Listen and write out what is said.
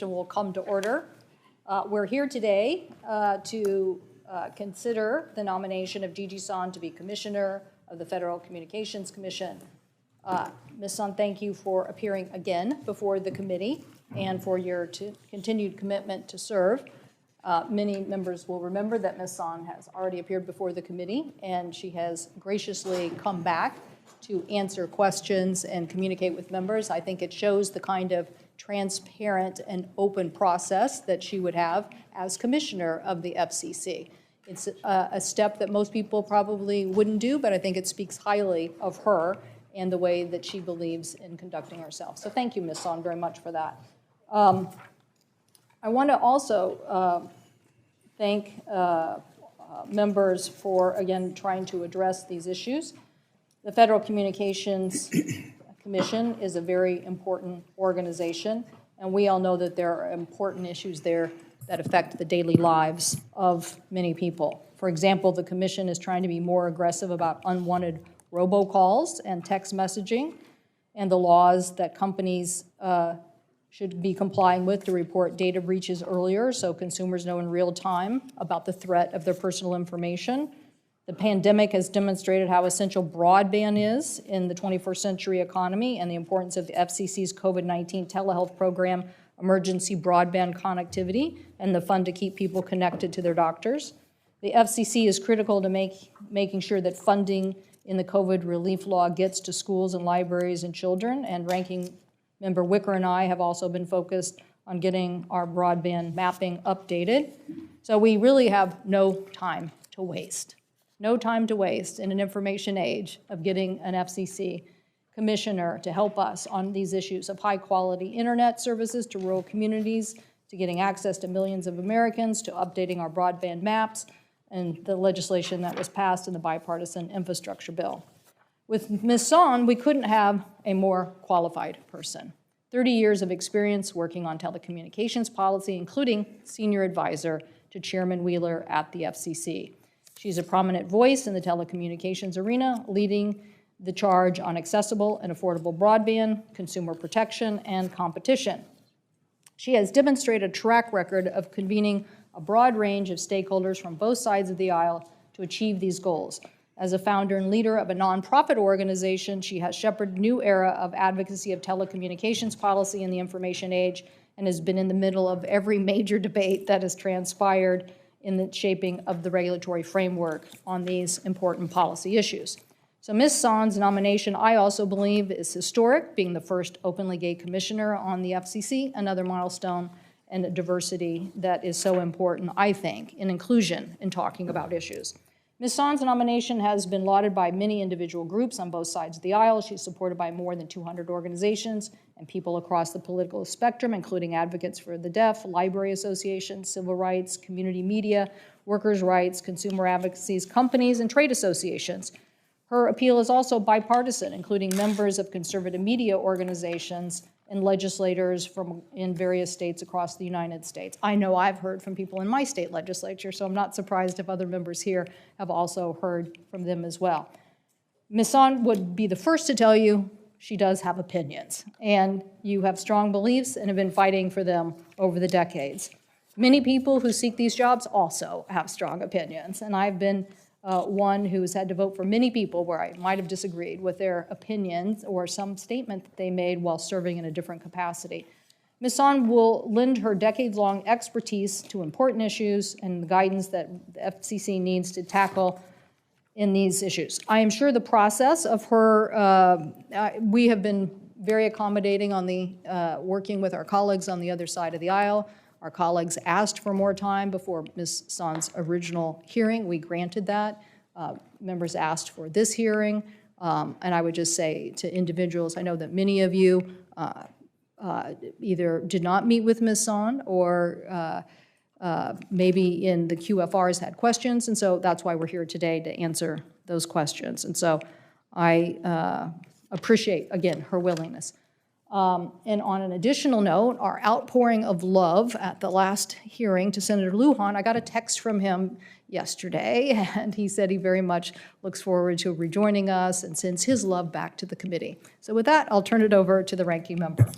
Will come to order. We're here today to consider the nomination of Gigi Sohn to be Commissioner of the Federal Communications Commission. Ms. Sohn, thank you for appearing again before the committee and for your continued commitment to serve. Many members will remember that Ms. Sohn has already appeared before the committee, and she has graciously come back to answer questions and communicate with members. I think it shows the kind of transparent and open process that she would have as commissioner of the FCC. It's a step that most people probably wouldn't do, but I think it speaks highly of her and the way that she believes in conducting herself. So thank you, Ms. Sohn, very much for that. I want to also thank members for, again, trying to address these issues. The Federal Communications Commission is a very important organization, and we all know that there are important issues there that affect the daily lives of many people. For example, the commission is trying to be more aggressive about unwanted robocalls and text messaging and the laws that companies should be complying with to report data breaches earlier so consumers know in real time about the threat of their personal information. The pandemic has demonstrated how essential broadband is in the 21st century economy and the importance of the FCC's COVID-19 telehealth program, emergency broadband connectivity, and the fund to keep people connected to their doctors. The FCC is critical to making sure that funding in the COVID relief law gets to schools and libraries and children, and Ranking Member Wicker and I have also been focused on getting our broadband mapping updated. So we really have no time to waste. No time to waste in an information age of getting an FCC commissioner to help us on these issues of high-quality internet services to rural communities, to getting access to millions of Americans, to updating our broadband maps, and the legislation that was passed in the bipartisan infrastructure bill. With Ms. Sohn, we couldn't have a more qualified person. 30 years of experience working on telecommunications policy, including senior advisor to Chairman Wheeler at the FCC. She's a prominent voice in the telecommunications arena, leading the charge on accessible and affordable broadband, consumer protection, and competition. She has demonstrated a track record of convening a broad range of stakeholders from both sides of the aisle to achieve these goals. As a founder and leader of a nonprofit organization, she has shepherded a new era of advocacy of telecommunications policy in the information age and has been in the middle of every major debate that has transpired in the shaping of the regulatory framework on these important policy issues. So Ms. Sohn's nomination, I also believe, is historic, being the first openly gay commissioner on the FCC, another milestone and a diversity that is so important, I think, in inclusion in talking about issues. Ms. Sohn's nomination has been lauded by many individual groups on both sides of the aisle. She's supported by more than 200 organizations and people across the political spectrum, including advocates for the deaf, library associations, civil rights, community media, workers' rights, consumer advocacies, companies, and trade associations. Her appeal is also bipartisan, including members of conservative media organizations and legislators in various states across the United States. I know I've heard from people in my state legislature, so I'm not surprised if other members here have also heard from them as well. Ms. Sohn would be the first to tell you she does have opinions, and you have strong beliefs and have been fighting for them over the decades. Many people who seek these jobs also have strong opinions, and I've been one who's had to vote for many people where I might have disagreed with their opinions or some statement that they made while serving in a different capacity. Ms. Sohn will lend her decades-long expertise to important issues and the guidance that the FCC needs to tackle in these issues. I am sure the process of her, we have been very accommodating on the working with our colleagues on the other side of the aisle. Our colleagues asked for more time before Ms. Sohn's original hearing. We granted that. Members asked for this hearing. And I would just say to individuals, I know that many of you either did not meet with Ms. Sohn or maybe in the QFRs had questions, and so that's why we're here today to answer those questions. And so I appreciate, again, her willingness. And on an additional note, our outpouring of love at the last hearing to Senator Lujan, I got a text from him yesterday, and he said he very much looks forward to rejoining us and sends his love back to the committee. So with that, I'll turn it over to the ranking member.